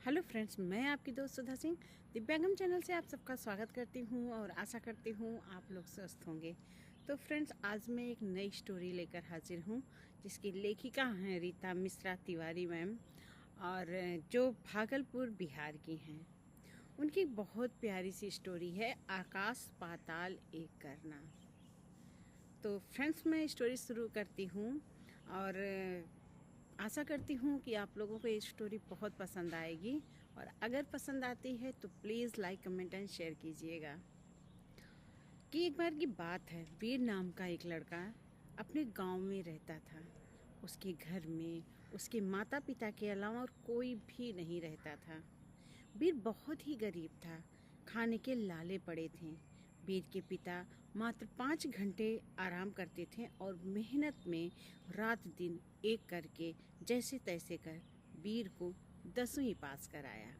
Hello friends, मैं आपकी दोस्त सुधा सिंह दिव्यांगम चैनल से आप सबका स्वागत करती हूँ और आशा करती हूँ आप लोग स्वस्थ होंगे। तो फ्रेंड्स, आज मैं एक नई स्टोरी लेकर हाजिर हूँ जिसकी लेखिका हैं रीता मिश्रा तिवारी मैम, और जो भागलपुर बिहार की हैं। उनकी बहुत प्यारी सी स्टोरी है, आकाश पाताल एक करना। तो फ्रेंड्स, मैं स्टोरी शुरू करती हूँ और आशा करती हूँ कि आप लोगों को ये स्टोरी बहुत पसंद आएगी, और अगर पसंद आती है तो please like comment and share कीजिएगा। कि एक बार की बात है, वीर नाम का एक लड़का अपने गांव में रहता था। उसके घर में उसके माता पिता के अलावा और कोई भी नहीं रहता था। वीर बहुत ही गरीब था, खाने के लाले पड़े थे। वीर के पिता मात्र 5 घंटे आराम करते थे और मेहनत में रात दिन एक करके जैसे तैसे कर वीर को 10वीं पास कराया।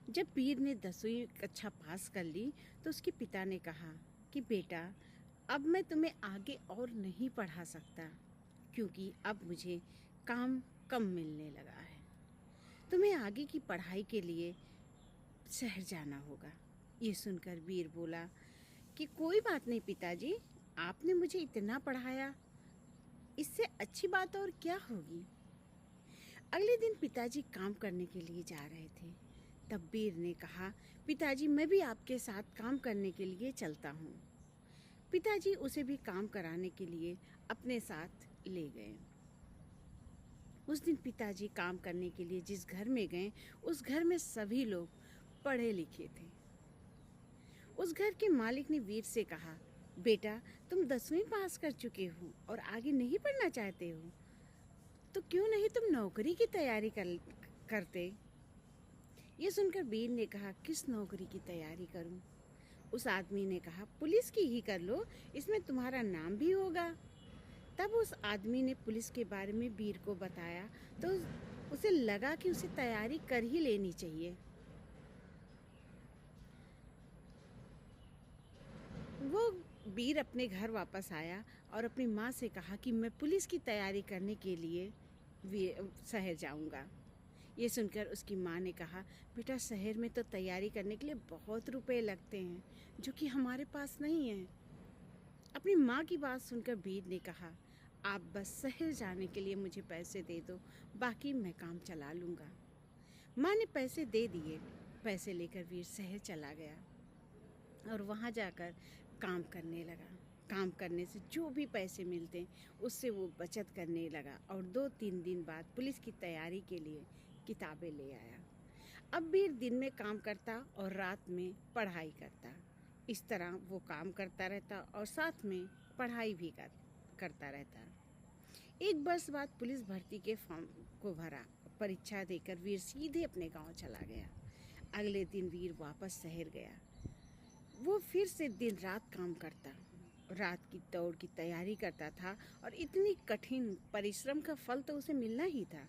जब वीर ने 10वीं कक्षा पास कर ली तो उसके पिता ने कहा कि बेटा, अब मैं तुम्हें आगे और नहीं पढ़ा सकता, क्योंकि अब मुझे काम कम मिलने लगा है। तुम्हें आगे की पढ़ाई के लिए शहर जाना होगा। ये सुनकर वीर बोला कि कोई बात नहीं पिताजी, आपने मुझे इतना पढ़ाया, इससे अच्छी बात और क्या होगी। अगले दिन पिताजी काम करने के लिए जा रहे थे। तब वीर ने कहा, पिताजी मैं भी आपके साथ काम करने के लिए चलता हूँ। पिताजी उसे भी काम कराने के लिए अपने साथ ले गए। उस दिन पिताजी काम करने के लिए जिस घर में गए, उस घर में सभी लोग पढ़े लिखे थे। उस घर के मालिक ने वीर से कहा, बेटा तुम 10वीं पास कर चुके हो और आगे नहीं पढ़ना चाहते हो, तो क्यों नहीं तुम नौकरी की तैयारी करते। ये सुनकर वीर ने कहा, किस नौकरी की तैयारी करूं। उस आदमी ने कहा, पुलिस की ही कर लो, इसमें तुम्हारा नाम भी होगा। तब उस आदमी ने पुलिस के बारे में वीर को बताया तो उसे लगा कि उसे तैयारी कर ही लेनी चाहिए। वो वीर अपने घर वापस आया और अपनी माँ से कहा कि मैं पुलिस की तैयारी करने के लिए शहर जाऊंगा। ये सुनकर उसकी माँ ने कहा, बेटा शहर में तो तैयारी करने के लिए बहुत रुपए लगते हैं, जो कि हमारे पास नहीं है। अपनी माँ की बात सुनकर वीर ने कहा, आप बस शहर जाने के लिए मुझे पैसे दे दो, बाकी मैं काम चला लूँगा। माँ ने पैसे दे दिए। पैसे लेकर वीर शहर चला गया और वहाँ जाकर काम करने लगा। काम करने से जो भी पैसे मिलते उससे वो बचत करने लगा और 2-3 दिन बाद पुलिस की तैयारी के लिए किताबें ले आया। अब वीर दिन में काम करता और रात में पढ़ाई करता। इस तरह वो काम करता रहता और साथ में पढ़ाई भी करता रहता। 1 वर्ष बाद पुलिस भर्ती के फॉर्म को भरा। परीक्षा देकर वीर सीधे अपने गांव चला गया। अगले दिन वीर वापस शहर गया। वो फिर से दिन रात काम करता, रात की दौड़ की तैयारी करता था और इतनी कठिन परिश्रम का फल तो उसे मिलना ही था।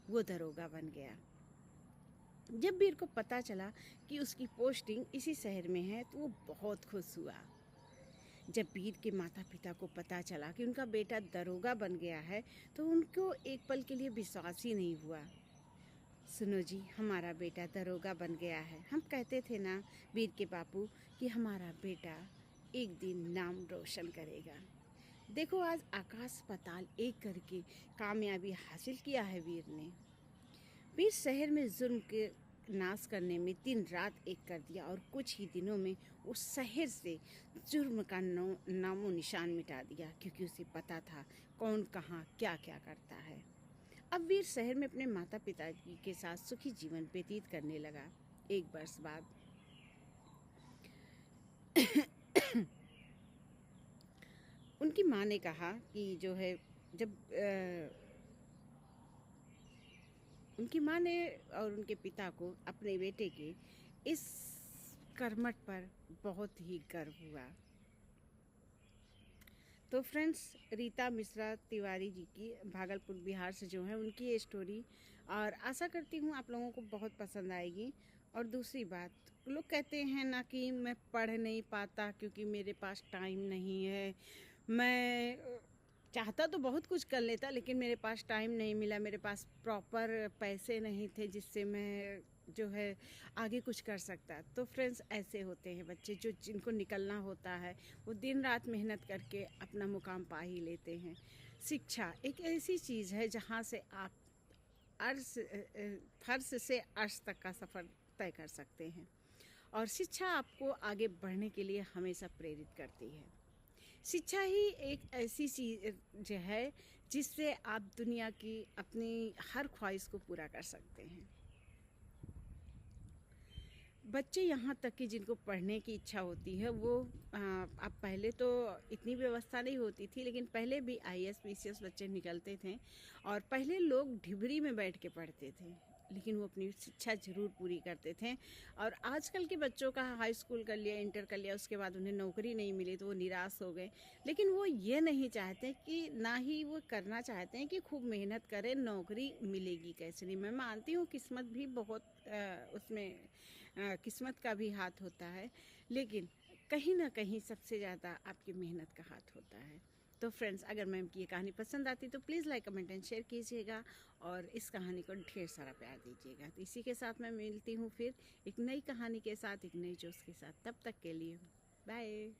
वो दरोगा बन गया। जब वीर को पता चला कि उसकी पोस्टिंग इसी शहर में है तो वो बहुत खुश हुआ। जब वीर के माता पिता को पता चला कि उनका बेटा दरोगा बन गया है तो उनको एक पल के लिए विश्वास ही नहीं हुआ। सुनो जी, हमारा बेटा दरोगा बन गया है। हम कहते थे ना वीर के बापू कि हमारा बेटा एक दिन नाम रोशन करेगा। देखो आज आकाश पाताल एक करके कामयाबी हासिल किया है वीर ने। वीर शहर में जुर्म के नाश करने में दिन रात एक कर दिया और कुछ ही दिनों में उस शहर से जुर्म का नामो निशान मिटा दिया, क्योंकि उसे पता था कौन कहाँ क्या क्या करता है। अब वीर शहर में अपने माता पिता के साथ सुखी जीवन व्यतीत करने लगा। 1 वर्ष बाद उनकी माँ ने कहा कि जो है जब उनकी माँ ने और उनके पिता को अपने बेटे के इस कर्मठ पर बहुत ही गर्व हुआ। तो फ्रेंड्स, रीता मिश्रा तिवारी जी की भागलपुर बिहार से जो है उनकी ये स्टोरी, और आशा करती हूँ आप लोगों को बहुत पसंद आएगी। और दूसरी बात, लोग कहते हैं ना कि मैं पढ़ नहीं पाता क्योंकि मेरे पास टाइम नहीं है, मैं चाहता तो बहुत कुछ कर लेता, लेकिन मेरे पास टाइम नहीं मिला, मेरे पास प्रॉपर पैसे नहीं थे जिससे मैं जो है आगे कुछ कर सकता। तो फ्रेंड्स, ऐसे होते हैं बच्चे जो जिनको निकलना होता है, वो दिन रात मेहनत करके अपना मुकाम पा ही लेते हैं। शिक्षा एक ऐसी चीज़ है जहाँ से आप फर्श से अर्श तक का सफ़र तय कर सकते हैं, और शिक्षा आपको आगे बढ़ने के लिए हमेशा प्रेरित करती है। शिक्षा ही एक ऐसी चीज़ है जिससे आप दुनिया की अपनी हर ख्वाहिश को पूरा कर सकते हैं। बच्चे यहाँ तक कि जिनको पढ़ने की इच्छा होती है वो अब पहले तो इतनी व्यवस्था नहीं होती थी, लेकिन पहले भी आईएएस पीसीएस बच्चे निकलते थे, और पहले लोग ढिबरी में बैठ के पढ़ते थे, लेकिन वो अपनी शिक्षा ज़रूर पूरी करते थे। और आजकल के बच्चों का हाई स्कूल कर लिया, इंटर कर लिया, उसके बाद उन्हें नौकरी नहीं मिली तो वो निराश हो गए। लेकिन वो ये नहीं चाहते कि, ना ही वो करना चाहते हैं कि खूब मेहनत करें, नौकरी मिलेगी कैसे नहीं। मैं मानती हूँ किस्मत भी बहुत उसमें किस्मत का भी हाथ होता है, लेकिन कहीं ना कहीं सबसे ज़्यादा आपकी मेहनत का हाथ होता है। तो फ्रेंड्स, अगर मैम की ये कहानी पसंद आती तो please like comment and share कीजिएगा, और इस कहानी को ढेर सारा प्यार दीजिएगा। तो इसी के साथ मैं मिलती हूँ फिर एक नई कहानी के साथ, एक नई जोश के साथ। तब तक के लिए बाय।